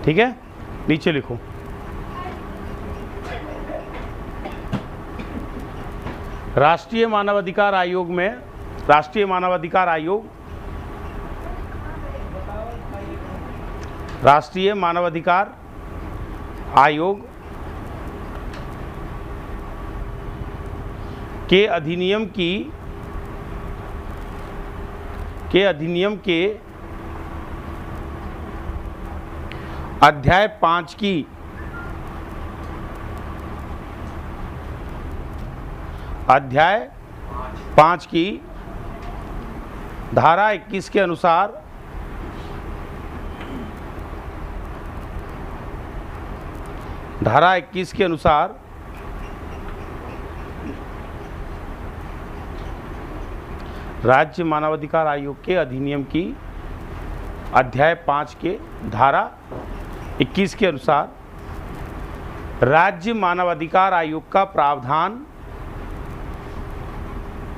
ठीक है, नीचे लिखो। राष्ट्रीय मानवाधिकार आयोग में, राष्ट्रीय मानवाधिकार आयोग, राष्ट्रीय मानवाधिकार आयोग के अधिनियम के अध्याय 5 की धारा 21 के अनुसार राज्य मानवाधिकार आयोग के अधिनियम की अध्याय 5 के धारा 21 के अनुसार राज्य मानवाधिकार आयोग का प्रावधान,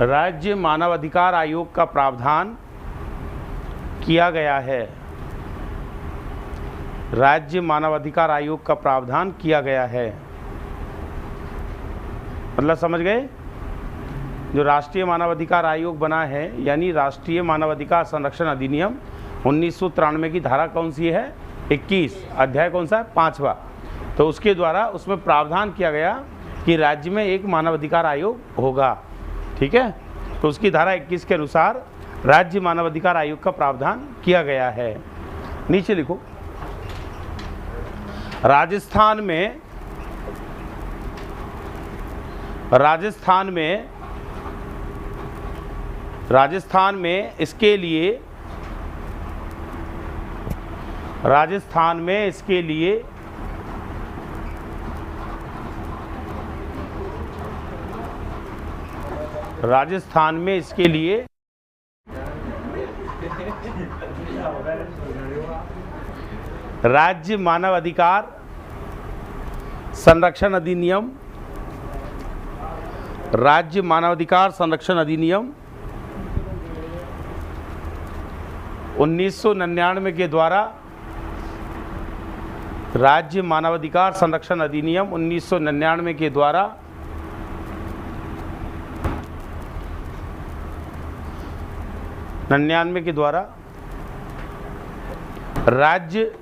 राज्य मानवाधिकार आयोग का प्रावधान किया गया है। राज्य मानवाधिकार आयोग का प्रावधान किया गया है, मतलब समझ गए? जो राष्ट्रीय मानवाधिकार आयोग बना है, यानी राष्ट्रीय मानवाधिकार संरक्षण अधिनियम 1993 की धारा कौन सी है? 21, अध्याय कौन सा है? 5वां। तो उसके द्वारा उसमें प्रावधान किया गया कि राज्य में एक मानवाधिकार आयोग होगा, ठीक है। तो उसकी धारा 21 के अनुसार राज्य मानवाधिकार आयोग का प्रावधान किया गया है। नीचे लिखो। राजस्थान में इसके लिए राज्य मानवाधिकार संरक्षण अधिनियम, राज्य मानवाधिकार संरक्षण अधिनियम 1999 के द्वारा, राज्य मानवाधिकार संरक्षण अधिनियम 1999 के द्वारा राज्य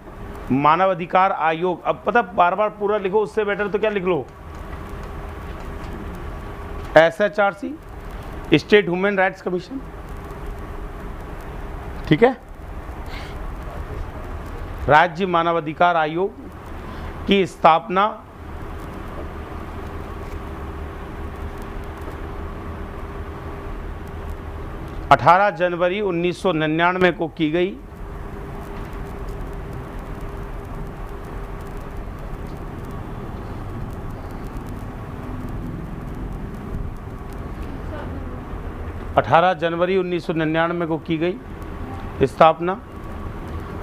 मानवाधिकार आयोग, अब पता बार बार पूरा लिखो, उससे बेटर तो क्या लिख लो, SHRC, state human rights commission, ठीक है। राज्य मानवाधिकार आयोग की स्थापना 18 जनवरी 1999 को की गई। जनवरी 1999 को की गई स्थापना,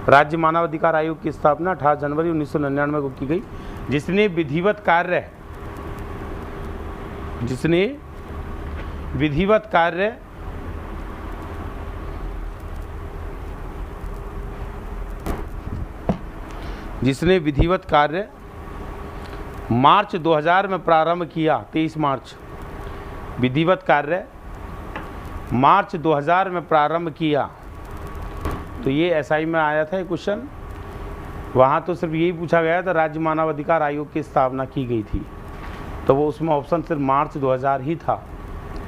राज्य मानवाधिकार आयोग की स्थापना 18 जनवरी 1999 को की गई, जिसने विधिवत कार्य 23 मार्च 2000 में प्रारंभ किया। 23 मार्च विधिवत कार्य मार्च 2000 में प्रारंभ किया। तो ये एसआई में आया था क्वेश्चन, वहाँ तो सिर्फ यही पूछा गया था राज्य मानवाधिकार आयोग की स्थापना की गई थी, तो वो उसमें ऑप्शन सिर्फ मार्च 2000 ही था,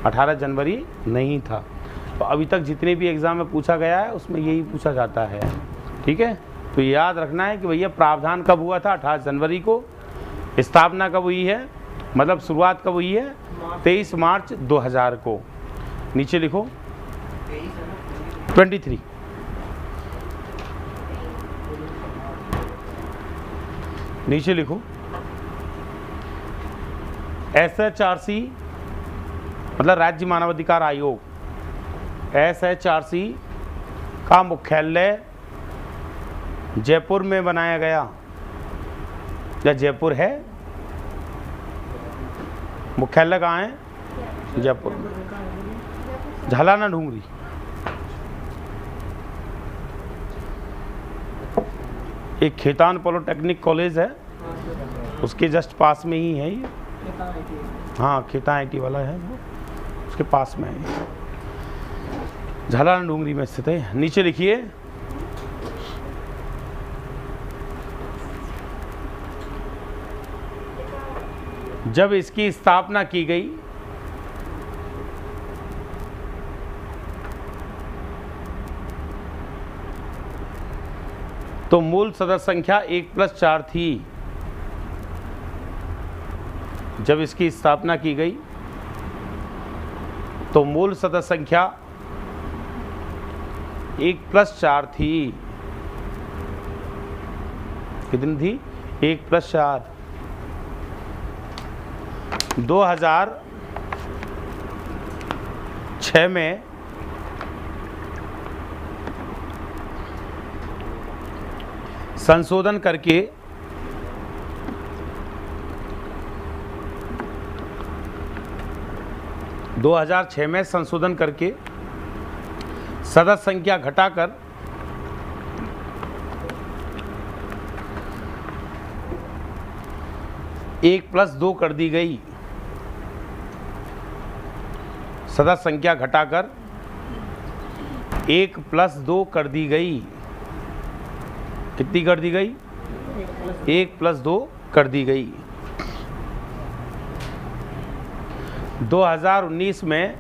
18 जनवरी नहीं था। तो अभी तक जितने भी एग्ज़ाम में पूछा गया है उसमें यही पूछा जाता है, ठीक है। तो याद रखना है कि भैया प्रावधान कब हुआ था? 18 जनवरी को। स्थापना कब हुई है, मतलब शुरुआत कब हुई है? 23 मार्च 2000 को। नीचे लिखो 23। नीचे लिखो SHRC मतलब राज्य मानवाधिकार आयोग, SHRC का मुख्यालय जयपुर में बनाया गया, या जयपुर है? मुख्यालय कहाँ है? जयपुर में। झालाना ढूंगरी। एक खेतान पॉलिटेक्निक कॉलेज है, उसके जस्ट पास में ही है ये। हाँ, खेतान IT वाला है वो, उसके पास में है, झालाना डूंगरी में स्थित है। नीचे लिखिए, जब इसकी स्थापना की गई तो मूल सदस्य संख्या 1+4 थी। जब इसकी स्थापना की गई तो मूल सदस्य संख्या 1+4 थी। कितनी थी? 1+4। 2006 में संशोधन करके सदस्य संख्या घटाकर 1+2 कर दी गई। सदस्य संख्या घटाकर 1+2 कर दी गई। कितनी कर दी गई? 1+2 कर दी गई। 2019 में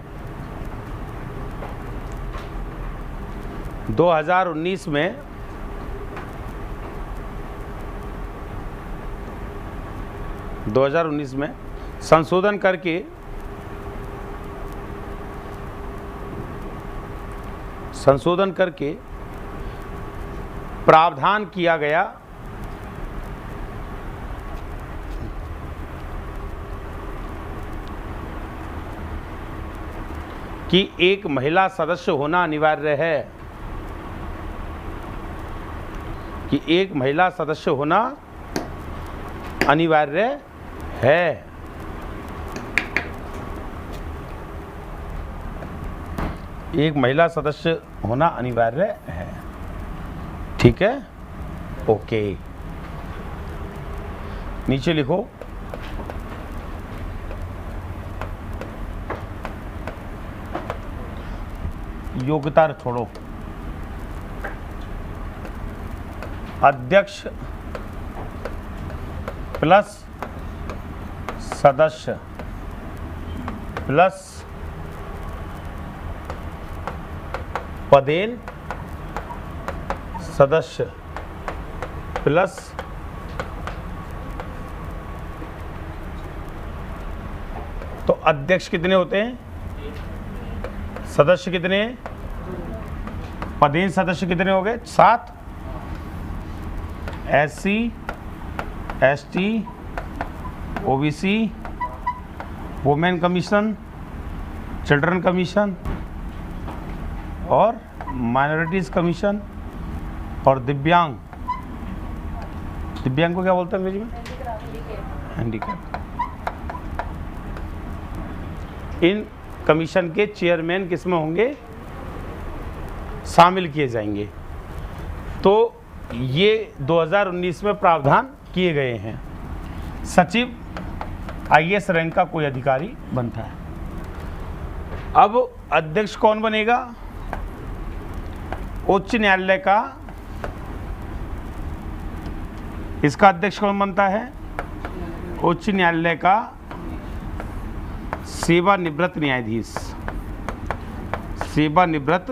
2019 में संशोधन करके प्रावधान किया गया कि एक महिला सदस्य होना अनिवार्य है। कि एक महिला सदस्य होना अनिवार्य है। एक महिला सदस्य होना अनिवार्य है। ठीक है, ओके। नीचे लिखो, योग्यता छोड़ो। अध्यक्ष प्लस सदस्य प्लस पदेन सदस्य प्लस तो अध्यक्ष कितने होते हैं? सदस्य कितने? पदेन सदस्य कितने हो गए? 7। SC ST OBC women commission, children commission और माइनॉरिटीज कमीशन और दिव्यांग को क्या बोलते हैं अंग्रेजी में? हैंडीकैप। इन कमीशन के चेयरमैन किसमें होंगे? शामिल किए जाएंगे। तो ये 2019 में प्रावधान किए गए हैं। सचिव IAS रैंक का कोई अधिकारी बनता है। अब अध्यक्ष कौन बनेगा? उच्च न्यायालय का, इसका अध्यक्ष कौन बनता है? उच्च न्यायालय का सेवानिवृत्त न्यायाधीश। सेवानिवृत्त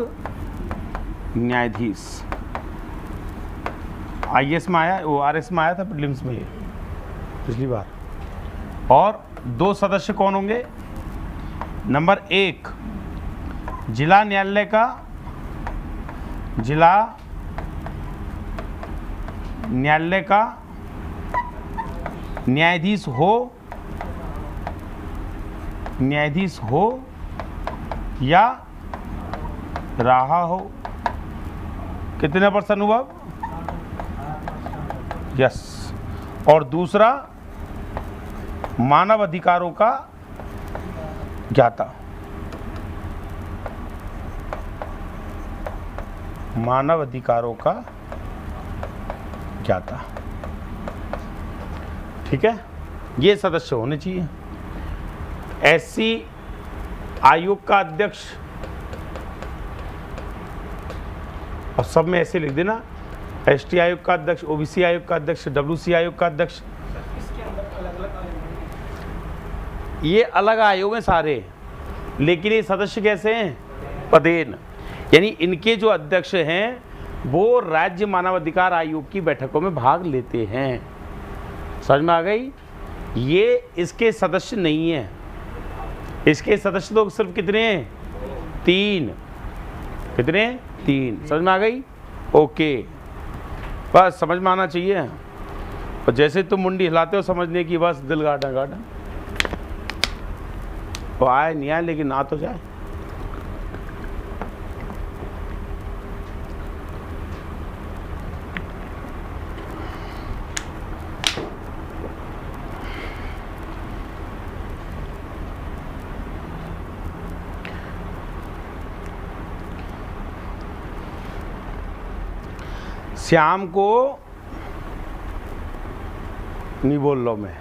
न्यायाधीश IAS में आया, वो RS में आया था, प्रीलिम्स में पिछली बार। और 2 सदस्य कौन होंगे? नंबर 1 जिला न्यायालय का, जिला न्यायालय का न्यायाधीश हो या रहा हो। कितने % अनुभव? यस। और दूसरा मानव अधिकारों का ज्ञाता। मानव अधिकारों का क्या था। ठीक है, ये सदस्य होने चाहिए। एससी आयोग का अध्यक्ष, और सब में ऐसे लिख देना, एसटी आयोग का अध्यक्ष, ओबीसी आयोग का अध्यक्ष, डब्ल्यूसी आयोग का अध्यक्ष। ये अलग आयोग हैं सारे, लेकिन ये सदस्य कैसे हैं? पदेन। यानी इनके जो अध्यक्ष हैं वो राज्य मानवाधिकार आयोग की बैठकों में भाग लेते हैं। समझ में आ गई? ये इसके सदस्य नहीं हैं। इसके सदस्य तो सिर्फ कितने हैं? 3। कितने? 3। समझ में आ गई? ओके, बस समझ में आना चाहिए। और जैसे तुम मुंडी हिलाते हो समझने की, बस दिल गार्डन गार्डन वो आए नहीं आए, लेकिन आ तो जाए। श्याम को नहीं बोल लो मैं,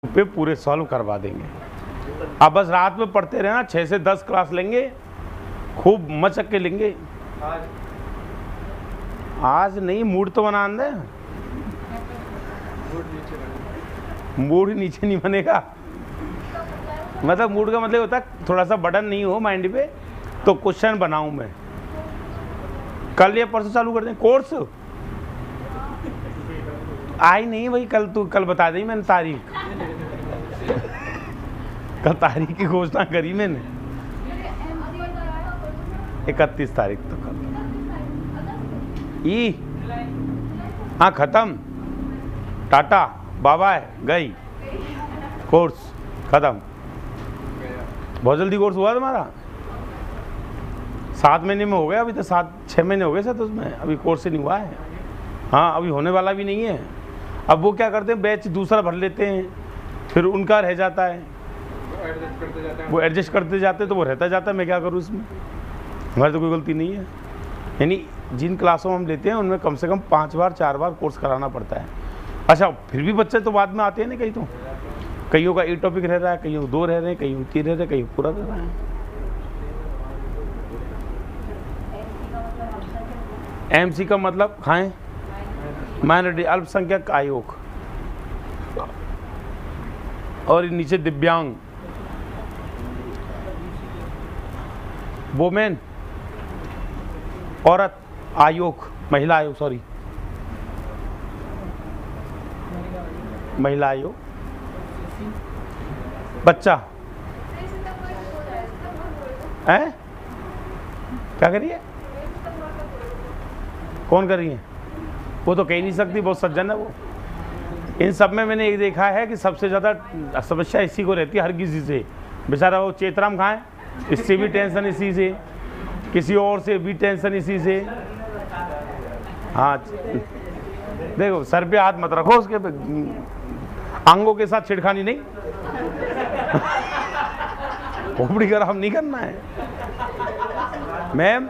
पे पूरे सॉल्व करवा देंगे। अब बस रात में पढ़ते रहना, 6 से 10 क्लास लेंगे, खूब मचक के लेंगे। आज नहीं, मूड तो बना दे। मूड नीचे नहीं बनेगा, मतलब मूड का मतलब होता है थोड़ा सा बटन नहीं हो माइंड पे तो क्वेश्चन बनाऊं मैं। कल या परसों चालू कर दें कोर्स। आई नहीं भाई, कल बता दी मैंने तारीख, कल तारीख की घोषणा करी मैंने, 31 तारीख तो कल। हाँ खत्म, टाटा बाबा गई, कोर्स खत्म। बहुत जल्दी कोर्स हुआ तुम्हारा, 7 महीने में हो गया। अभी तो 7-6 महीने हो गए सर उसमें, अभी कोर्स से नहीं हुआ है। हाँ अभी होने वाला भी नहीं है। अब वो क्या करते हैं, बैच दूसरा भर लेते हैं, फिर उनका रह जाता है, वो एडजस्ट करते जाते हैं, तो वो रहता जाता है। मैं क्या करूँ इसमें, हमारी तो कोई गलती नहीं है। यानी जिन क्लासों में हम लेते हैं उनमें कम से कम 5 बार 4 बार कोर्स कराना पड़ता है। अच्छा फिर भी बच्चे तो बाद में आते हैं ना, कहीं तो कईयों का 1 टॉपिक रह रहा है, कईयों 2 रह रहे हैं, कईयों 3 रह रहे हैं, कईयों पूरा रह रहा है। एमसी का मतलब खाएं, माइनॉरिटी अल्पसंख्यक आयोग, और नीचे दिव्यांग, वोमेन औरत आयोग, महिला आयोग, सॉरी महिला आयोग, बच्चा है क्या करिए, कौन कर रही है, वो तो कह नहीं सकती, बहुत सज्जन है वो। इन सब में मैंने एक देखा है कि सबसे ज़्यादा समस्या इसी को रहती है, हर किसी से। बेचारा वो चेतराम खाएं, इससे भी टेंशन इसी से, किसी और से भी टेंशन इसी से। हाँ देखो, सर पे हाथ मत रखो, उसके अंगों के साथ छिड़खानी नहीं, खोपड़ी गरम नहीं करना है मैम।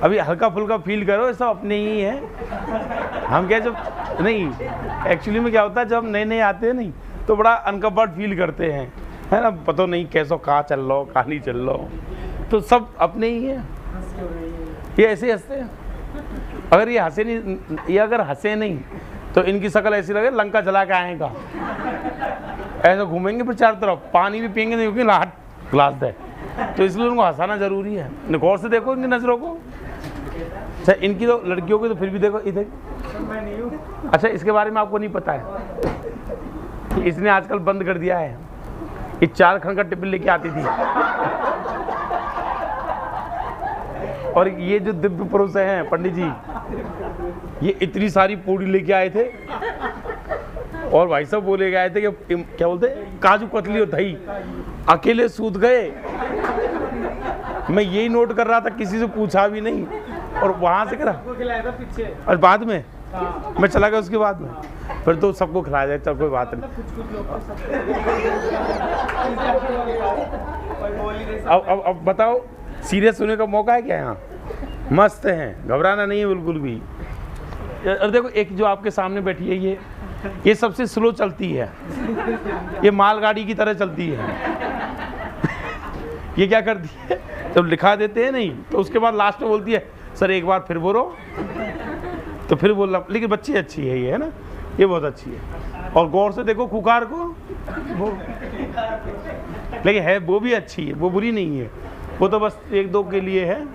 अभी हल्का फुल्का फील करो, ये सब अपने ही है। हम क्या जब नहीं, एक्चुअली में क्या होता है, जब नए नए आते हैं नहीं तो बड़ा अनकम्फर्ट फील करते हैं, है ना, पता नहीं कैसो कहाँ चल लो कहाँ नहीं चल लो, तो सब अपने ही है। ये ऐसे हंसते हैं, अगर ये हंसे नहीं, ये अगर हंसे नहीं तो इनकी शक्ल ऐसी लगे लंका जला के आएगा, ऐसे घूमेंगे फिर चारों तरफ, पानी भी पियेंगे नहीं क्योंकि लाट ग्लास दे, तो इसलिए उनको हंसाना जरूरी है। गौर से देखो इनकी नजरों को। अच्छा इनकी तो लड़कियों की तो फिर भी देखो इधर, अच्छा इसके बारे में आपको नहीं पता है कि इसने आजकल बंद कर दिया है, ये 4 खंड का टिफिन लेके आती थी, और ये जो दिव्य पुरुष हैं पंडित जी, ये इतनी सारी पूड़ी लेके आए थे, और भाई साहब बोले गए थे कि क्या बोलते काजू कतली और दही, अकेले सूत गए। मैं यही नोट कर रहा था, किसी से पूछा भी नहीं, और वहां से करा पीछे, और बाद में मैं चला गया उसके बाद में, फिर तो सबको खिलाया जाए, चल कोई बात नहीं। अब बताओ, सीरियस होने का मौका है क्या? यहाँ मस्त हैं, घबराना नहीं है बिल्कुल भी। और देखो एक जो आपके सामने बैठी है, ये सबसे स्लो चलती है, ये मालगाड़ी की तरह चलती है। ये क्या करती है, जब लिखा देते हैं नहीं तो उसके बाद लास्ट में बोलती है सर एक बार फिर बोलो, तो फिर बोलना। लेकिन बच्ची अच्छी है ये, है ना, ये बहुत अच्छी है। और गौर से देखो खुकार को, वो लेकिन है वो भी अच्छी है, वो बुरी नहीं है, वो तो बस एक दो के लिए है।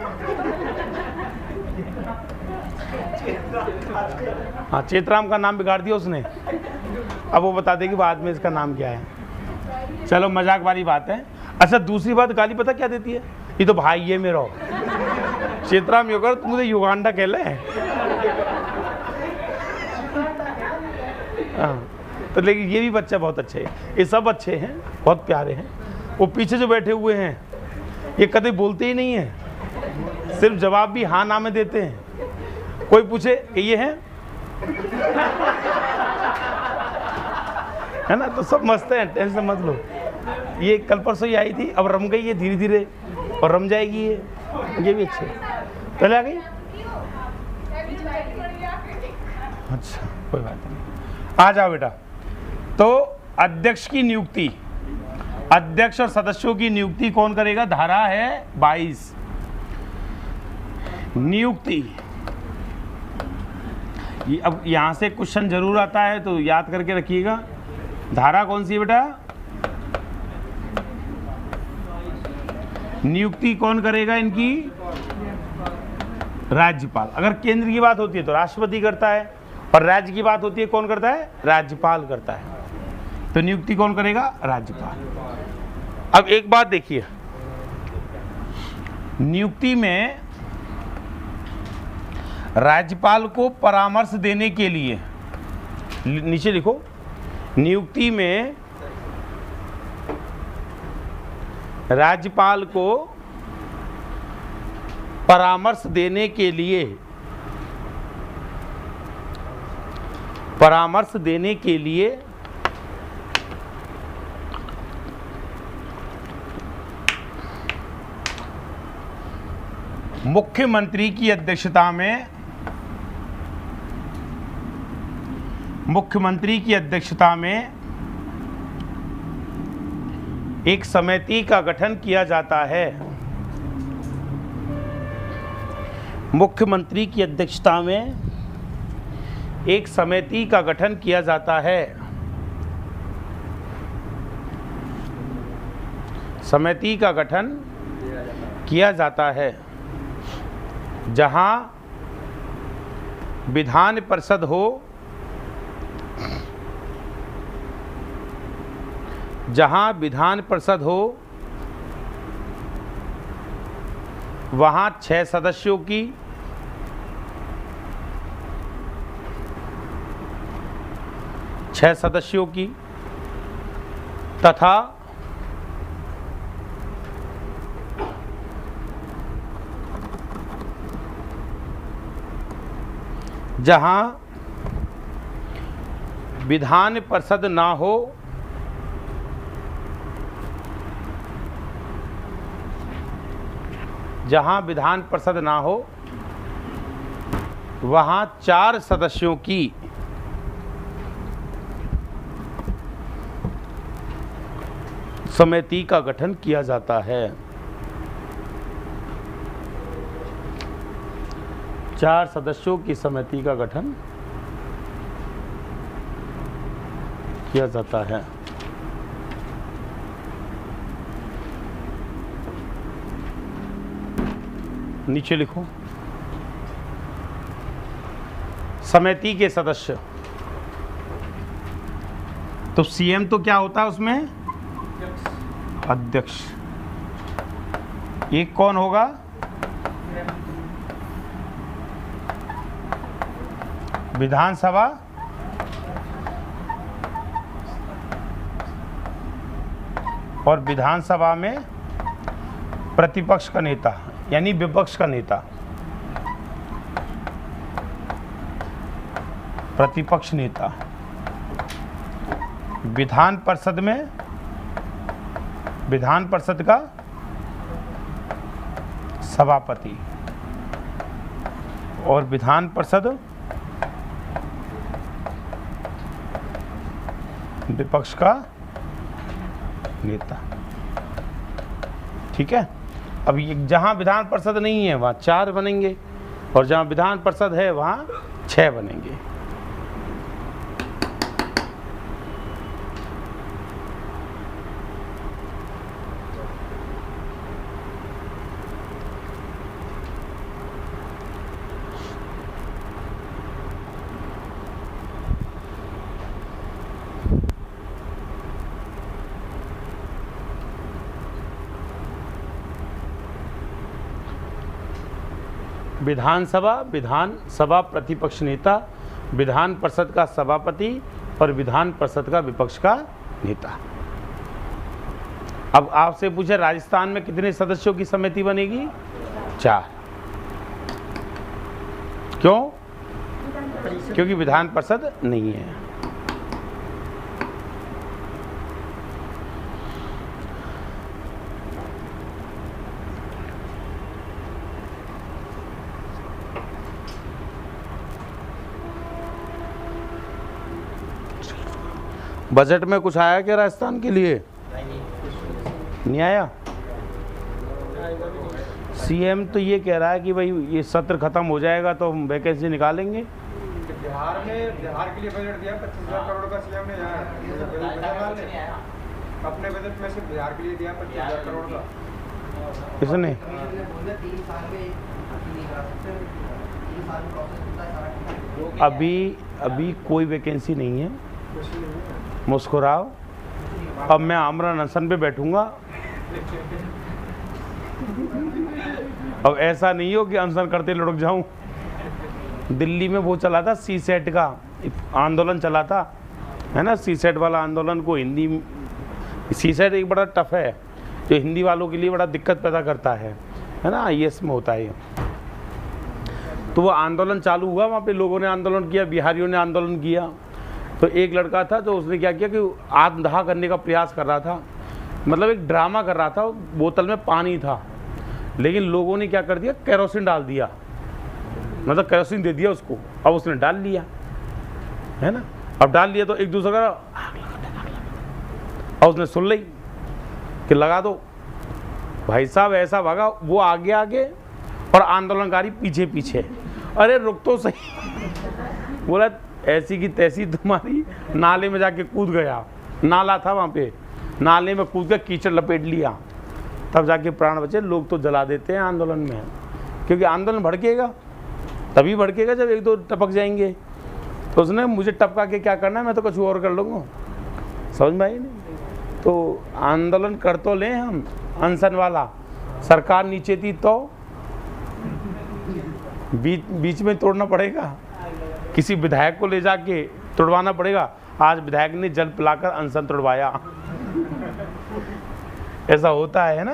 हाँ, चेतराम का नाम बिगाड़ दिया उसने, अब वो बता देगी बाद में इसका नाम क्या है। चलो मजाक वाली बात है। अच्छा दूसरी बात, गाली पता क्या देती है, ये तो भाई है मेरा, चेतराम योगर तुम मुझे युगांडा कह ले। हाँ, तो लेकिन ये भी बच्चा बहुत अच्छे है, ये सब अच्छे हैं, बहुत प्यारे हैं। वो पीछे जो बैठे हुए हैं ये कभी बोलते ही नहीं है, सिर्फ जवाब भी हाँ ना में देते हैं। कोई पूछे कि ये है ना, तो सब मस्त है, टेंशन मत लो। ये कल परसों ही आई थी, अब रम गई है धीरे धीरे, और रम जाएगी ये भी अच्छे। पहले आ गई, अच्छा कोई बात नहीं, आ जाओ बेटा। तो अध्यक्ष की नियुक्ति, अध्यक्ष और सदस्यों की नियुक्ति कौन करेगा? धारा है 22, नियुक्ति। ये अब यहां से क्वेश्चन जरूर आता है, तो याद करके रखिएगा। धारा कौन सी है बेटा? नियुक्ति कौन करेगा इनकी? राज्यपाल। अगर केंद्र की बात होती है तो राष्ट्रपति करता है, और राज्य की बात होती है कौन करता है? राज्यपाल करता है। तो नियुक्ति कौन करेगा? राज्यपाल। अब एक बात देखिए, नियुक्ति में राज्यपाल को परामर्श देने के लिए, नीचे लिखो, नियुक्ति में राज्यपाल को परामर्श देने के लिए, परामर्श देने के लिए मुख्यमंत्री की अध्यक्षता में, मुख्यमंत्री की अध्यक्षता में एक समिति का गठन किया जाता है। मुख्यमंत्री की अध्यक्षता में एक समिति का गठन किया जाता है। समिति का गठन किया जाता है जहां विधान परिषद हो, जहां विधान परिषद हो वहां 6 सदस्यों की, तथा जहां विधान परिषद ना हो जहां विधान परिषद ना हो वहां 4 सदस्यों की समिति का गठन किया जाता है। 4 सदस्यों की समिति का गठन किया जाता है। नीचे लिखो, समिति के सदस्य। तो सीएम तो क्या होता है उसमें? अध्यक्ष। एक कौन होगा? विधानसभा और विधानसभा में प्रतिपक्ष का नेता यानी विपक्ष का नेता, प्रतिपक्ष नेता। विधान परिषद में विधान परिषद का सभापति और विधान परिषद विपक्ष का नेता। ठीक है। अब ये जहां विधान परिषद नहीं है वहां 4 बनेंगे और जहां विधान परिषद है वहां 6 बनेंगे। विधानसभा प्रतिपक्ष नेता, विधान परिषद का सभापति और विधान परिषद का विपक्ष का नेता। अब आपसे पूछे राजस्थान में कितने सदस्यों की समिति बनेगी? 4। क्यों? क्योंकि विधान परिषद नहीं है। बजट में कुछ आया क्या राजस्थान के लिए? नहीं आया। सीएम तो ये कह रहा है कि भाई ये सत्र खत्म हो जाएगा तो हम वैकेंसी निकालेंगे। बिहार के लिए बजट दिया 25,000 करोड़ का सीएम ने, अपने बजट में सिर्फ बिहार के लिए दिया 25,000 करोड़ का। किसने? अभी कोई वैकेंसी नहीं है। मुस्कुराओ। अब मैं आमरण अनशन पे बैठूंगा। अब ऐसा नहीं हो कि अनशन करते लुढ़क जाऊं। दिल्ली में वो चला था सीसेट का आंदोलन चला था, है ना, सीसेट वाला आंदोलन को हिंदी, सीसेट एक बड़ा टफ है जो हिंदी वालों के लिए बड़ा दिक्कत पैदा करता है ना, आईएएस में होता है। तो वो आंदोलन चालू हुआ, वहाँ पे लोगों ने आंदोलन किया, बिहारियों ने आंदोलन किया। तो एक लड़का था तो उसने क्या किया कि आत्मदाह करने का प्रयास कर रहा था, मतलब एक ड्रामा कर रहा था। बोतल में पानी था लेकिन लोगों ने क्या कर दिया, केरोसिन डाल दिया, मतलब केरोसिन दे दिया उसको। अब उसने डाल लिया, है ना, अब डाल लिया तो एक दूसरे का और उसने सुन ली कि लगा दो। भाई साहब ऐसा भागा, वो आगे आगे और आंदोलनकारी पीछे पीछे। अरे रुक तो सही। बोला ऐसी की तैसी तुम्हारी, नाले में जाके कूद गया। नाला था वहाँ पे, नाले में कूद कर कीचड़ लपेट लिया, तब जाके प्राण बचे। लोग तो जला देते हैं आंदोलन में, क्योंकि आंदोलन भड़केगा तभी भड़केगा जब 1-2 टपक जाएंगे। तो उसने मुझे टपका के क्या करना है, मैं तो कुछ और कर लूँगा। समझ में आई नहीं? तो आंदोलन कर तो लें हम, अनशन वाला, सरकार नीचे थी तो बीच में तोड़ना पड़ेगा, किसी विधायक को ले जाके तोड़वाना पड़ेगा। आज विधायक ने जल पिलाकर अनशन तोड़वाया। ऐसा होता है ना,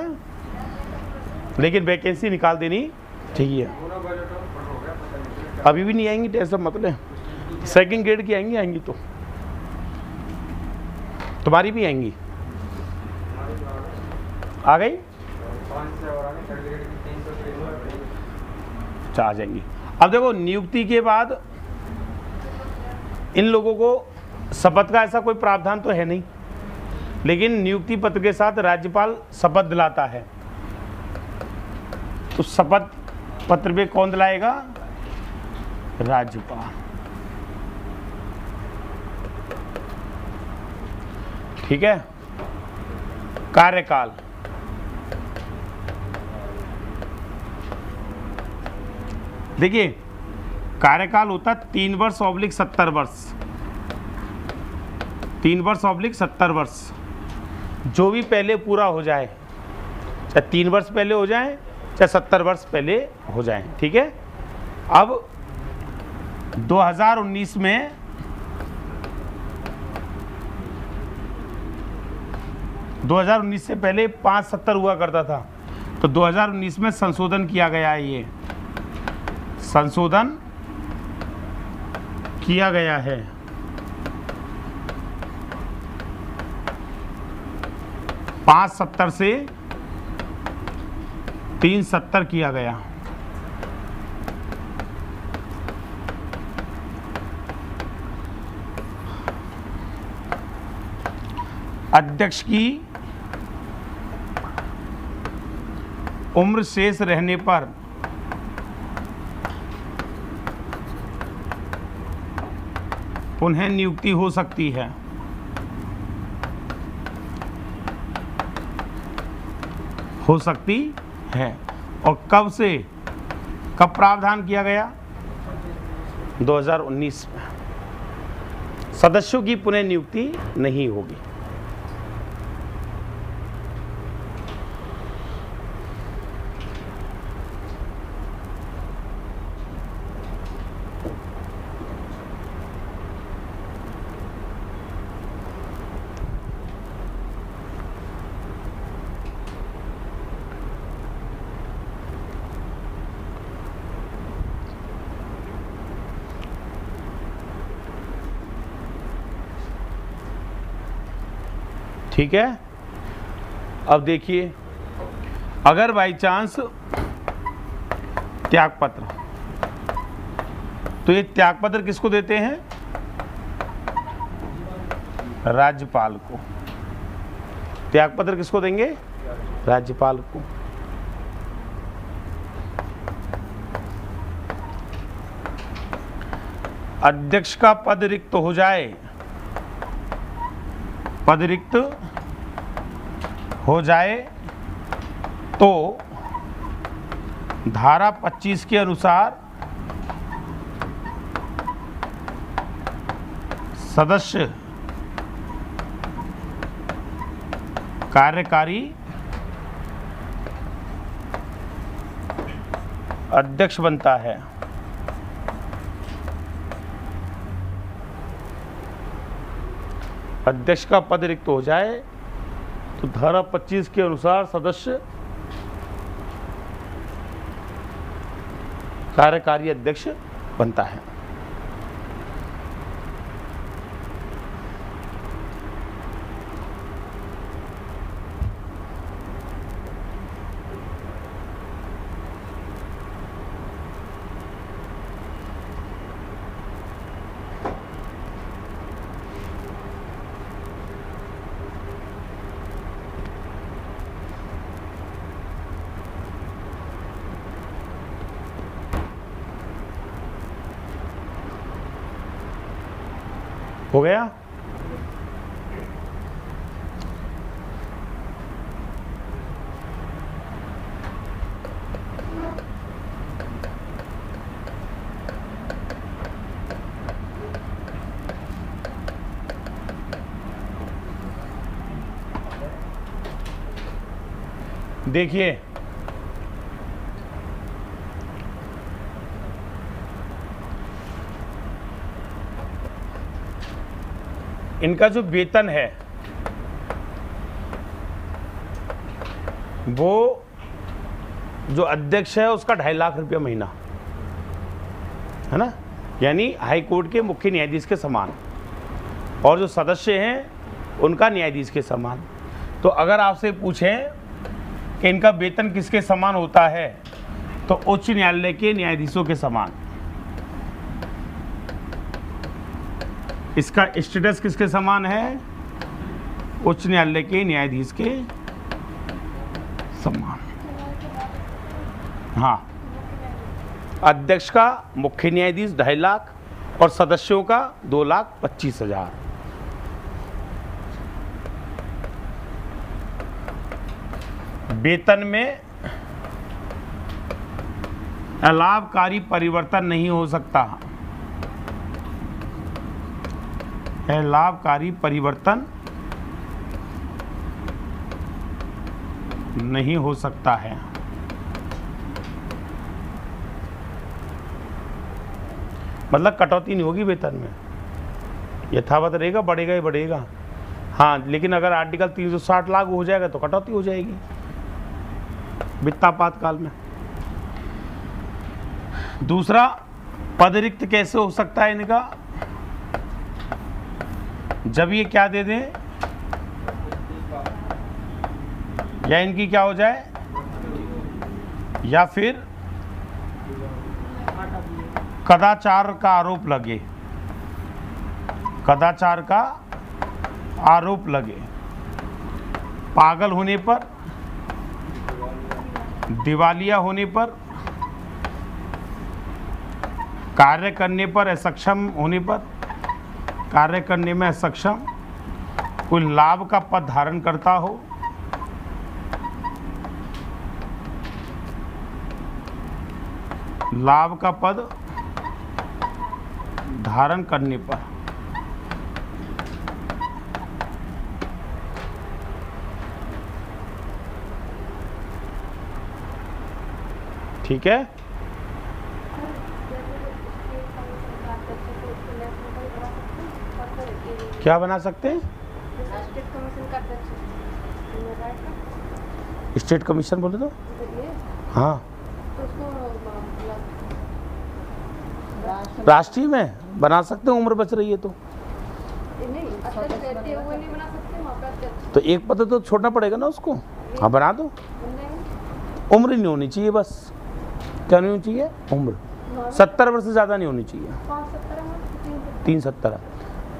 लेकिन वैकेंसी निकाल देनी चाहिए। अभी भी नहीं आएंगी, टेंशन मत ले। सेकंड ग्रेड की आएंगी तो तुम्हारी भी आएंगी। आ गई, आ जाएंगी। अब देखो, नियुक्ति के बाद इन लोगों को शपथ का ऐसा कोई प्रावधान तो है नहीं, लेकिन नियुक्ति पत्र के साथ राज्यपाल शपथ दिलाता है। तो शपथ पत्र में कौन दिलाएगा? राज्यपाल। ठीक है। कार्यकाल, देखिए कार्यकाल होता है 3 वर्ष ऑब्लिक 70 वर्ष। 3 वर्ष ऑब्लिक 70 वर्ष, जो भी पहले पूरा हो जाए, चाहे 3 वर्ष पहले हो जाए चाहे 70 वर्ष पहले हो जाए। ठीक है। अब 2019 में 2019 से पहले 570 हुआ करता था, तो 2019 में संशोधन किया गया है, ये संशोधन किया गया है। पाँच 70 से 370 किया गया। अध्यक्ष की उम्र शेष रहने पर पुनः नियुक्ति हो सकती है। हो सकती है। और कब प्रावधान किया गया? 2019 में। सदस्यों की पुनः नियुक्ति नहीं होगी। ठीक है। अब देखिए, अगर बाई चांस त्यागपत्र, तो ये त्यागपत्र किसको देते हैं? राज्यपाल को। त्यागपत्र किसको देंगे? राज्यपाल को। अध्यक्ष का पद रिक्त हो जाए, पद रिक्त हो जाए तो धारा 25 के अनुसार सदस्य कार्यकारी अध्यक्ष बनता है। अध्यक्ष का पद रिक्त हो जाए तो धारा 25 के अनुसार सदस्य कार्यकारी अध्यक्ष बनता है। हो गया? देखिए, इनका जो वेतन है वो जो अध्यक्ष है उसका 2.5 लाख रुपया महीना है ना, यानी हाई कोर्ट के मुख्य न्यायाधीश के समान, और जो सदस्य हैं उनका न्यायाधीश के समान। तो अगर आपसे पूछें कि इनका वेतन किसके समान होता है, तो उच्च न्यायालय के न्यायाधीशों के समान। इसका स्टेटस किसके समान है? उच्च न्यायालय के न्यायाधीश के समान। हाँ, अध्यक्ष का मुख्य न्यायाधीश 2.5 लाख और सदस्यों का 2,25,000। वेतन में अलाभकारी परिवर्तन नहीं हो सकता। लाभकारी परिवर्तन नहीं हो सकता है। मतलब कटौती नहीं होगी वेतन में, यथावत रहेगा, बढ़ेगा ही बढ़ेगा। हाँ, लेकिन अगर आर्टिकल 360 लागू हो जाएगा तो कटौती हो जाएगी वित्तापातकाल में। दूसरा, पद रिक्त कैसे हो सकता है इनका? जब ये क्या दे दें, या इनकी क्या हो जाए, या फिर कदाचार का आरोप लगे, कदाचार का आरोप लगे, पागल होने पर, दिवालिया होने पर, कार्य करने पर असक्षम होने पर, कार्य करने में असक्षम, कोई लाभ का पद धारण करता हो, लाभ का पद धारण करने पर, ठीक है। क्या बना सकते हैं? स्टेट कमीशन बोले तो हाँ, राष्ट्रीय में बना सकते हैं, उम्र बच रही है तो एक पद तो छोड़ना पड़ेगा ना उसको। हाँ, बना दो। उम्र नहीं होनी चाहिए, बस क्या नहीं होनी चाहिए, उम्र 70 वर्ष से ज़्यादा नहीं होनी चाहिए। 370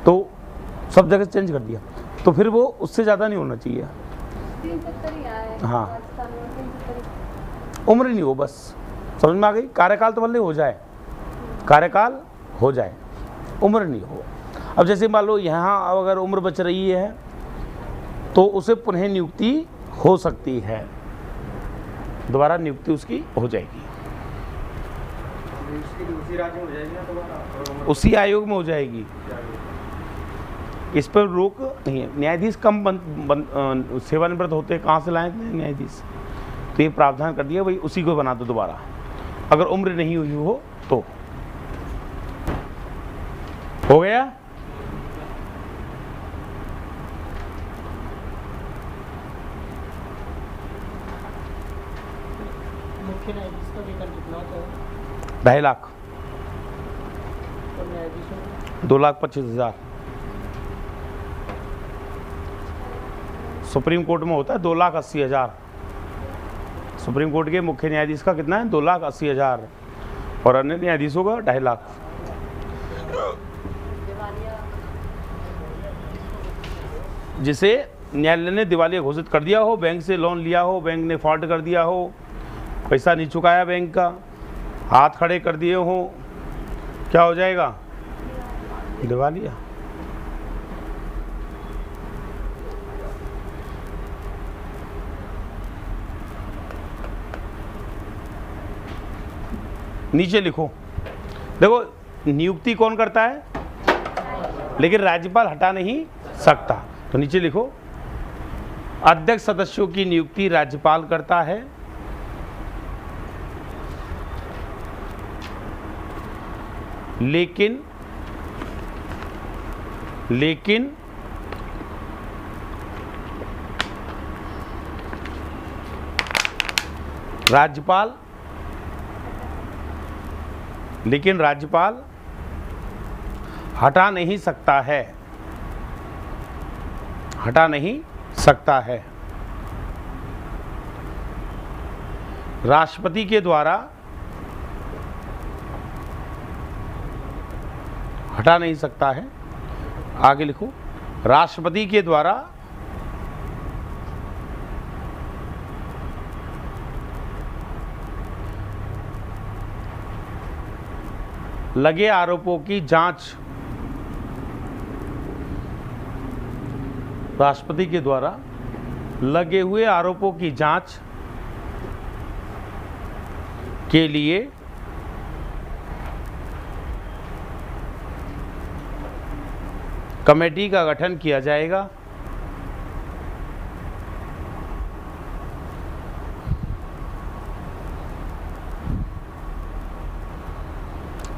तो सब जगह चेंज कर दिया, तो फिर वो उससे ज़्यादा नहीं होना चाहिए। 370 ही आया है। हाँ। राजस्थान में 370। उम्र नहीं हो, बस समझ में आ गई। कार्यकाल तो भले हो जाए, कार्यकाल हो जाए, उम्र नहीं हो। अब जैसे मान लो यहाँ अगर उम्र बच रही है तो उसे पुनः नियुक्ति हो सकती है, दोबारा नियुक्ति उसकी हो जाएगी, उसी राज्य में हो जाएगी ना दोबारा, उसी आयोग में हो जाएगी। इस पर रोक नहीं है। न्यायाधीश कम सेवानिवृत्त होते हैं, कहाँ से लाए थे न्यायाधीश, तो ये प्रावधान कर दिया भाई उसी को बना दो दोबारा, अगर उम्र नहीं हुई हो तो। हो गया। मुख्य न्यायाधीश का वेतन कितना होता है? 2.5 लाख, और न्यायाधीशों 2,25,000। सुप्रीम कोर्ट में होता है 2,80,000। सुप्रीम कोर्ट के मुख्य न्यायाधीश का कितना है? 2,80,000 और अन्य न्यायाधीशों का 2.5 लाख। जिसे न्यायालय ने दिवालिया घोषित कर दिया हो, बैंक से लोन लिया हो, बैंक ने फॉल्ट कर दिया हो, पैसा नहीं चुकाया बैंक का, हाथ खड़े कर दिए हो, क्या हो जाएगा? दिवालिया। नीचे लिखो, देखो नियुक्ति कौन करता है, लेकिन राज्यपाल हटा नहीं सकता। तो नीचे लिखो, अध्यक्ष सदस्यों की नियुक्ति राज्यपाल करता है, लेकिन राज्यपाल हटा नहीं सकता है, हटा नहीं सकता है। राष्ट्रपति के द्वारा हटा नहीं सकता है। आगे लिखो, राष्ट्रपति के द्वारा लगे आरोपों की जांच, राष्ट्रपति के द्वारा लगे हुए आरोपों की जांच के लिए कमेटी का गठन किया जाएगा।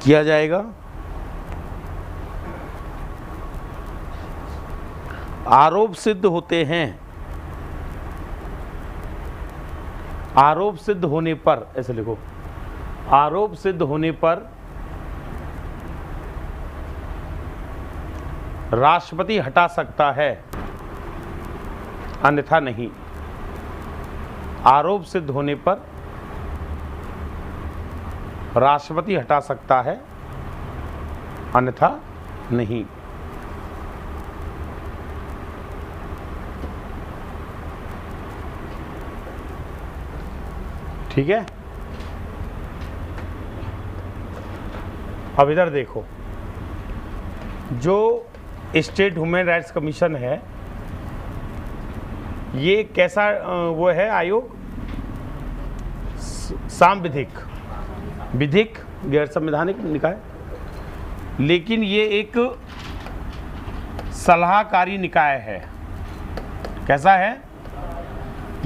किया जाएगा। आरोप सिद्ध होते हैं, आरोप सिद्ध होने पर, ऐसे लिखो, आरोप सिद्ध होने पर राष्ट्रपति हटा सकता है, अन्यथा नहीं। आरोप सिद्ध होने पर राष्ट्रपति हटा सकता है, अन्यथा नहीं। ठीक है। अब इधर देखो, जो स्टेट ह्यूमन राइट्स कमीशन है, ये कैसा वो है आयोग? सांविधिक, विधिक, गैर संवैधानिक निकाय, लेकिन ये एक सलाहकारी निकाय है। कैसा है?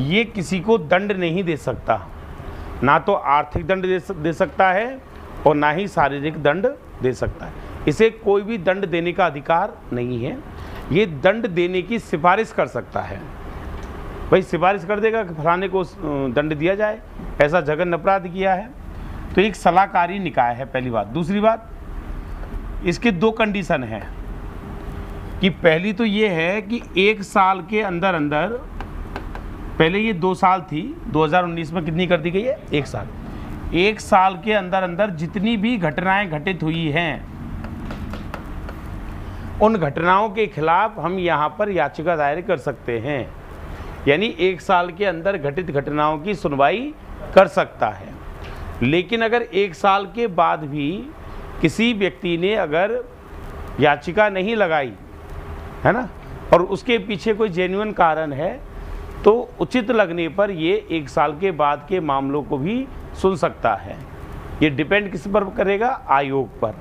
ये किसी को दंड नहीं दे सकता, ना तो आर्थिक दंड दे सकता है और ना ही शारीरिक दंड दे सकता है। इसे कोई भी दंड देने का अधिकार नहीं है। ये दंड देने की सिफारिश कर सकता है, भाई सिफारिश कर देगा कि फलाने को दंड दिया जाए, ऐसा जघन्य अपराध किया है। तो एक सलाहकारी निकाय है, पहली बात। दूसरी बात, इसके दो कंडीशन है कि पहली तो ये है कि 1 साल के अंदर अंदर, पहले ये 2 साल थी, 2019 में कितनी कर दी गई है? 1 साल। 1 साल के अंदर अंदर जितनी भी घटनाएं घटित हुई हैं, उन घटनाओं के खिलाफ हम यहाँ पर याचिका दायर कर सकते हैं। यानी 1 साल के अंदर घटित घटनाओं की सुनवाई कर सकता है। लेकिन अगर 1 साल के बाद भी किसी व्यक्ति ने अगर याचिका नहीं लगाई है ना, और उसके पीछे कोई जेन्युइन कारण है, तो उचित लगने पर ये 1 साल के बाद के मामलों को भी सुन सकता है। ये डिपेंड किस पर करेगा? आयोग पर।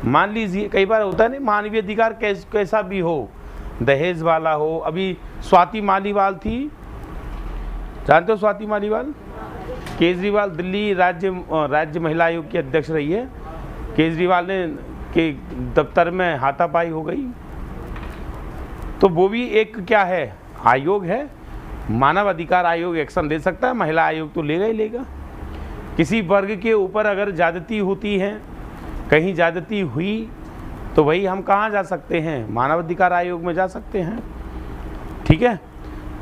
मान लीजिए कई बार होता है नहीं, मानवीय अधिकार कैसा भी हो, दहेज वाला हो। अभी स्वाति मालीवाल थी, जानते हो स्वाति मालीवाल? केजरीवाल दिल्ली राज्य महिला आयोग की अध्यक्ष रही है। केजरीवाल ने के दफ्तर में हाथापाई हो गई, तो वो भी एक क्या है? आयोग है। मानव अधिकार आयोग एक्शन दे सकता है, महिला आयोग तो लेगा ही लेगा। किसी वर्ग के ऊपर अगर ज्यादती होती है, कहीं ज्यादती हुई, तो वही हम कहाँ जा सकते हैं? मानव अधिकार आयोग में जा सकते हैं। ठीक है।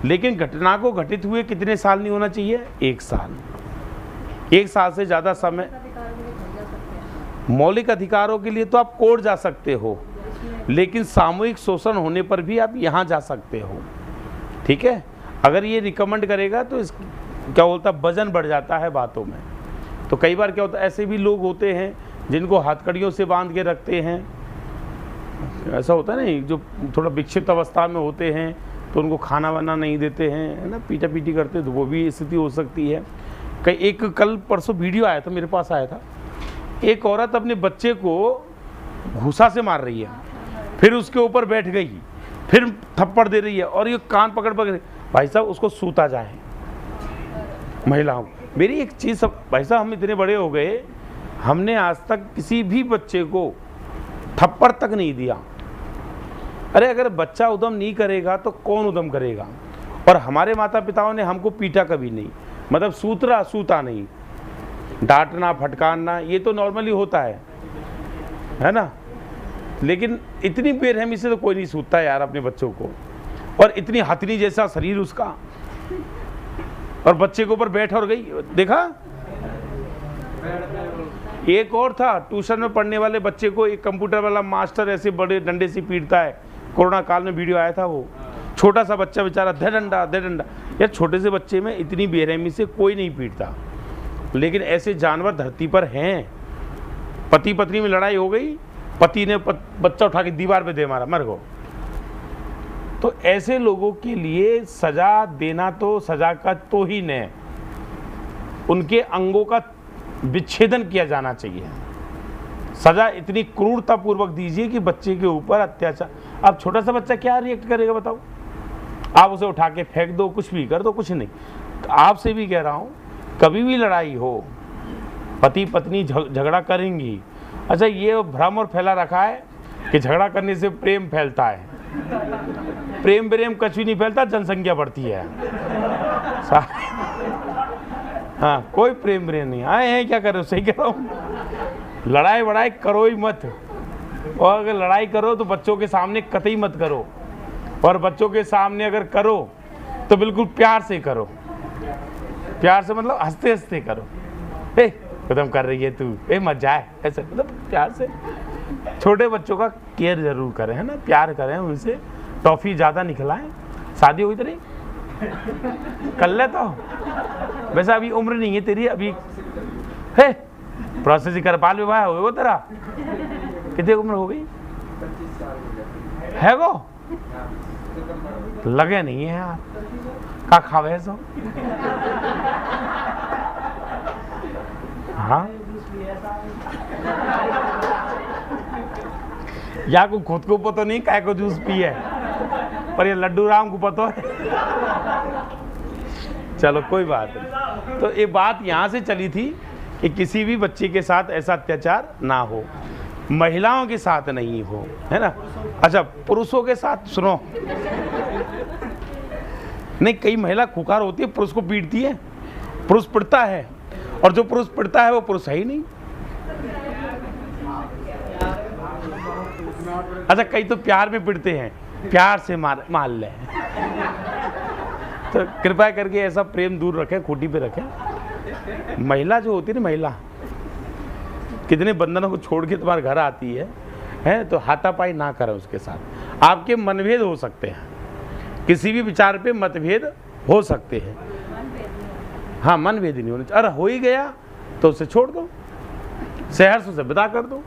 लेकिन घटना को घटित हुए कितने साल नहीं होना चाहिए? 1 साल। 1 साल से ज़्यादा समय। मौलिक अधिकारों के लिए तो आप कोर्ट जा सकते हो, लेकिन सामूहिक शोषण होने पर भी आप यहाँ जा सकते हो। ठीक है। अगर ये रिकमेंड करेगा तो इस क्या बोलता, वजन बढ़ जाता है बातों में। तो कई बार क्या होता है, ऐसे भी लोग होते हैं जिनको हथकड़ियों से बांध के रखते हैं। ऐसा होता है ना, जो थोड़ा विक्षिप्त अवस्था में होते हैं तो उनको खाना वाना नहीं देते हैं, है ना, पीटा पीटी करते, तो वो भी स्थिति हो सकती है। एक कल परसों वीडियो आया था, मेरे पास आया था, एक औरत अपने बच्चे को घूसा से मार रही है, फिर उसके ऊपर बैठ गई, फिर थप्पड़ दे रही है और ये कान पकड़ पकड़। भाई साहब उसको सूता जाए महिलाओं। मेरी एक चीज़, भाई साहब हम इतने बड़े हो गए, हमने आज तक किसी भी बच्चे को थप्पड़ तक नहीं दिया। अरे अगर बच्चा उद्यम नहीं करेगा तो कौन उद्यम करेगा? और हमारे माता पिताओं ने हमको पीटा कभी नहीं, मतलब सूता नहीं, डांटना फटकारना ये तो नॉर्मली होता है ना। लेकिन इतनी बेरहमी से तो कोई नहीं सूतता यार अपने बच्चों को, और इतनी हथनी जैसा शरीर उसका, और बच्चे के ऊपर बैठ और गई। देखा, एक और था, ट्यूशन में पढ़ने वाले बच्चे को एक कंप्यूटर वाला मास्टर ऐसे बड़े डंडे से पीटता है। कोरोना काल में वीडियो आया था, वो छोटा सा बच्चा बेचारा दे डंडा। यार छोटे से बच्चे में इतनी बेरहमी से कोई नहीं पीटता, लेकिन ऐसे जानवर धरती पर हैं। पति पत्नी में लड़ाई हो गई, पति ने बच्चा उठा के दीवार पे दे मारा, मर गो। तो ऐसे लोगों के लिए सजा देना तो सजा का तो ही नहीं, उनके अंगों का विच्छेदन किया जाना चाहिए। सजा इतनी क्रूरता पूर्वक दीजिए कि बच्चे के ऊपर अत्याचार। अब छोटा सा बच्चा क्या रिएक्ट करेगा बताओ? आप उसे उठा के फेंक दो, कुछ भी कर दो, कुछ नहीं। तो आपसे भी कह रहा हूँ, कभी भी लड़ाई हो, पति पत्नी झगड़ा करेंगी। अच्छा, ये भ्रम और फैला रखा है कि झगड़ा करने से प्रेम फैलता है। प्रेम प्रेम कछु नहीं फैलता, जनसंख्या बढ़ती है। हाँ, कोई प्रेम प्रेम नहीं। आए हैं क्या करो, सही कह रहा हूँ। लड़ाई वड़ाई करो ही मत, और अगर लड़ाई करो तो बच्चों के सामने कतई मत करो, और बच्चों के सामने अगर करो तो बिल्कुल प्यार से करो। प्यार से मतलब हंसते हंसते करो। ए खत्म कर रही है तू, ए मत जाए, ऐसे मतलब प्यार से। छोटे बच्चों का केयर जरूर करें, है ना, प्यार करें उनसे। टॉफी ज़्यादा निकलाएं। शादी हुई तेरी, कर लेता हूँ। वैसे अभी उम्र नहीं है तेरी, अभी है प्रोसेस कर, बाल विवाह हो वो तेरा। कितनी उम्र हो गई है वो? लगे नहीं है यार, का खावे सो। हाँ, या को खुद को पता नहीं काय को जूस पी है, पर ये लड्डू राम को पता है। चलो कोई बात नहीं। तो ये बात यहाँ से चली थी कि किसी भी बच्चे के साथ ऐसा अत्याचार ना हो, महिलाओं के साथ नहीं हो, है ना। अच्छा, पुरुषों के साथ सुनो, नहीं, कई महिला खुकार होती है, पुरुष को पीटती है, पुरुष पिटता है, और जो पुरुष पिटता है वो पुरुष है ही नहीं। अच्छा, कई तो प्यार में पिटते हैं, प्यार से मार ले। तो कृपया करके ऐसा प्रेम दूर रखें, खूंटी पे रखें। महिला जो होती है ना, महिला कितने बंधनों को छोड़ के तुम्हारे घर आती है, तो हाथापाई ना करें उसके साथ। आपके मनभेद हो सकते हैं, किसी भी विचार पे मतभेद हो सकते हैं। हाँ, मनभेद नहीं होने चाहिए। अरे हो ही गया तो उसे छोड़ दो, शहर से विदा कर दो।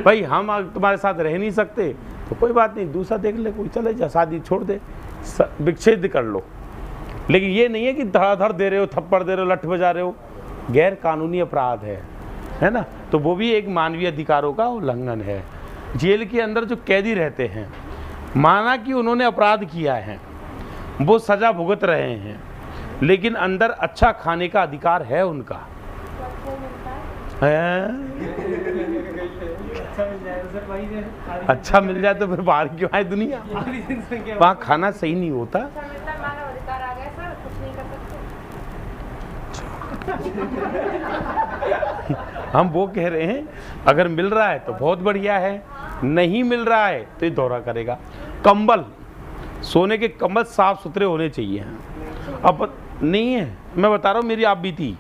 भाई हम तुम्हारे साथ रह नहीं सकते तो कोई बात नहीं, दूसरा देख ले, कोई चले जा, शादी छोड़ दे, विच्छेद कर लो। लेकिन ये नहीं है कि धड़ाधड़ दे रहे हो, थप्पड़ दे रहे हो, लठ बजा रहे हो, गैर कानूनी अपराध है ना। तो वो भी एक मानवीय अधिकारों का उल्लंघन है। जेल के अंदर जो कैदी रहते हैं, माना कि उन्होंने अपराध किया है, वो सजा भुगत रहे हैं, लेकिन अंदर अच्छा खाने का अधिकार है उनका। अच्छा मिल जाए तो फिर बाहर क्यों आए दुनिया, वहाँ खाना सही नहीं होता। अधिकार आ गया सर, कुछ नहीं कर सकते। हम वो कह रहे हैं, अगर मिल रहा है तो बहुत बढ़िया है, नहीं मिल रहा है तो ये दौरा करेगा। कंबल, सोने के कंबल साफ सुथरे होने चाहिए। अब नहीं है, मैं बता रहा हूँ, मेरी आप भी थी,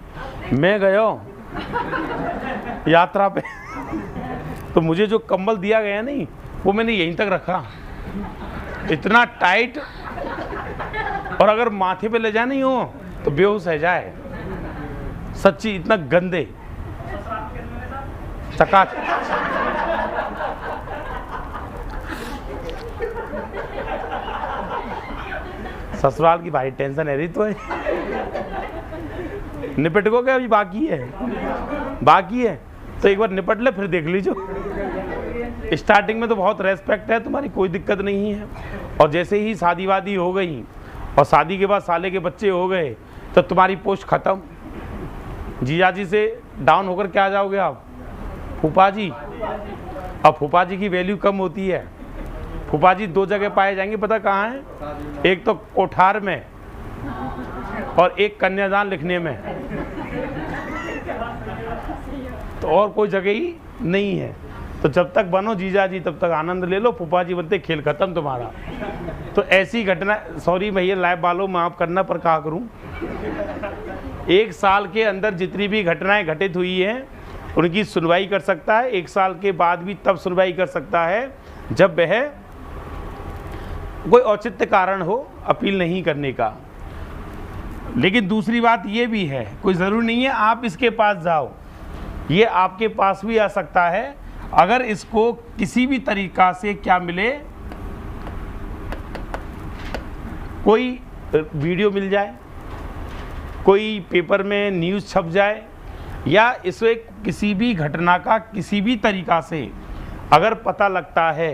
मैं गया यात्रा पे तो मुझे जो कंबल दिया गया नहीं, वो मैंने यहीं तक रखा, इतना टाइट, और अगर माथे पे ले जाए नहीं हो तो बेहोश है जाए, सच्ची, इतना गंदे चकाच। ससुराल की भाई टेंशन है रही तो है। निपट को क्या अभी बाकी है, तो एक बार निपट ले, फिर देख लीजिए। स्टार्टिंग में तो बहुत रेस्पेक्ट है तुम्हारी, कोई दिक्कत नहीं है, और जैसे ही शादी वादी हो गई और शादी के बाद साले के बच्चे हो गए तो तुम्हारी पोस्ट खत्म। जीजाजी से डाउन होकर क्या आ जाओगे आप, फूफा जी। अब फूफा जी की वैल्यू कम होती है। फूफा जी दो जगह पाए जाएंगे, पता कहाँ है? एक तो कोठार में और एक कन्यादान लिखने में, तो और कोई जगह ही नहीं है। तो जब तक बनो जीजा जी तब तक आनंद ले लो, फूफा जी बनते खेल खत्म तुम्हारा। तो ऐसी घटना, सॉरी भैया लाइव वालों माफ करना, पर क्या करूं, 1 साल के अंदर जितनी भी घटनाएं घटित हुई हैं उनकी सुनवाई कर सकता है। 1 साल के बाद भी तब सुनवाई कर सकता है जब वह कोई औचित्य कारण हो अपील नहीं करने का। लेकिन दूसरी बात ये भी है, कोई ज़रूरी नहीं है आप इसके पास जाओ, ये आपके पास भी आ सकता है अगर इसको किसी भी तरीका से क्या मिले, कोई वीडियो मिल जाए, कोई पेपर में न्यूज़ छप जाए, या इसे किसी भी घटना का किसी भी तरीका से अगर पता लगता है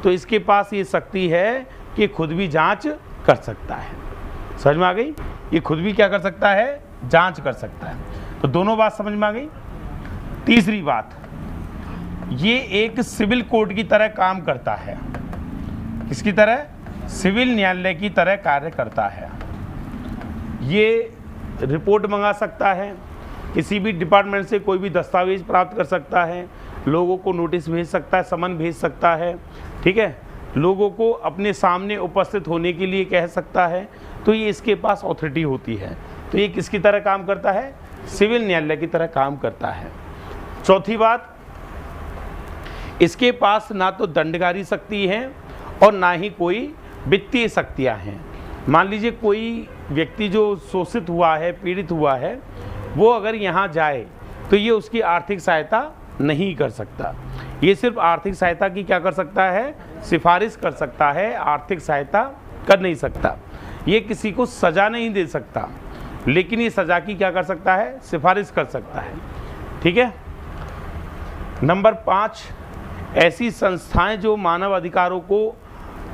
तो इसके पास ये शक्ति है कि खुद भी जांच कर सकता है। समझ में आ गई? ये खुद भी क्या कर सकता है, जांच कर सकता है। तो दोनों बात समझ में आ गई। तीसरी बात, ये एक सिविल कोर्ट की तरह काम करता है। किसकी तरह? सिविल न्यायालय की तरह कार्य करता है। ये रिपोर्ट मंगा सकता है, किसी भी डिपार्टमेंट से कोई भी दस्तावेज प्राप्त कर सकता है, लोगों को नोटिस भेज सकता है, समन भेज सकता है, ठीक है, लोगों को अपने सामने उपस्थित होने के लिए कह सकता है। तो ये इसके पास अथॉरिटी होती है। तो ये किसकी तरह काम करता है? सिविल न्यायालय की तरह काम करता है। चौथी बात, इसके पास ना तो दंडकारी शक्ति है और ना ही कोई वित्तीय शक्तियाँ हैं। मान लीजिए कोई व्यक्ति जो शोषित हुआ है, पीड़ित हुआ है, वो अगर यहाँ जाए तो ये उसकी आर्थिक सहायता नहीं कर सकता। ये सिर्फ आर्थिक सहायता की क्या कर सकता है? सिफारिश कर सकता है, आर्थिक सहायता कर नहीं सकता। ये किसी को सज़ा नहीं दे सकता, लेकिन ये सज़ा की क्या कर सकता है? सिफारिश कर सकता है। ठीक है। नंबर 5, ऐसी संस्थाएं जो मानव अधिकारों को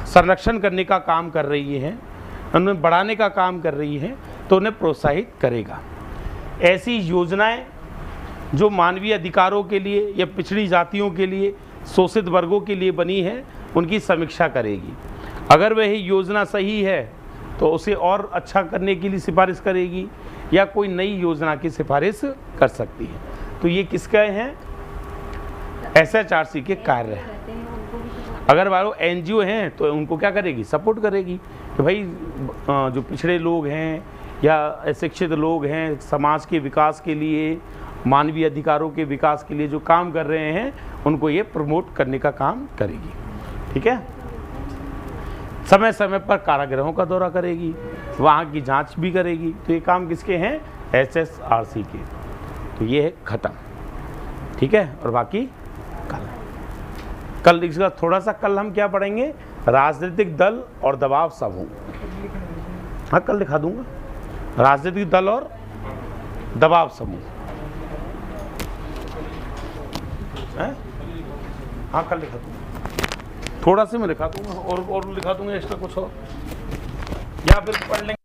संरक्षण करने का काम कर रही हैं, उन्हें बढ़ाने का काम कर रही हैं, तो उन्हें प्रोत्साहित करेगा। ऐसी योजनाएं जो मानवीय अधिकारों के लिए या पिछड़ी जातियों के लिए, शोषित वर्गों के लिए बनी है, उनकी समीक्षा करेगी। अगर वह योजना सही है तो उसे और अच्छा करने के लिए सिफारिश करेगी, या कोई नई योजना की सिफारिश कर सकती है। तो ये किसके हैं? SHRC के कार्य हैं। अगर वो NGO हैं तो उनको क्या करेगी? सपोर्ट करेगी कि भाई जो पिछड़े लोग हैं या अशिक्षित लोग हैं, समाज के विकास के लिए, मानवीय अधिकारों के विकास के लिए जो काम कर रहे हैं, उनको ये प्रमोट करने का काम करेगी। ठीक है। समय समय पर कारागृहों का दौरा करेगी, वहाँ की जांच भी करेगी। तो ये काम किसके हैं? SHRC के। तो ये है ख़त्म। ठीक है। और बाकी कल इसका थोड़ा सा कल हम क्या पढ़ेंगे? राजनीतिक दल और दबाव समूह। हाँ, कल दिखा दूंगा। राजनीतिक दल और दबाव समूह। हाँ, कल लिखा दूंगा। थोड़ा सा मैं लिखा दूंगा और लिखा दूंगा एक्स्ट्रा कुछ और, या फिर पढ़ लेंगे।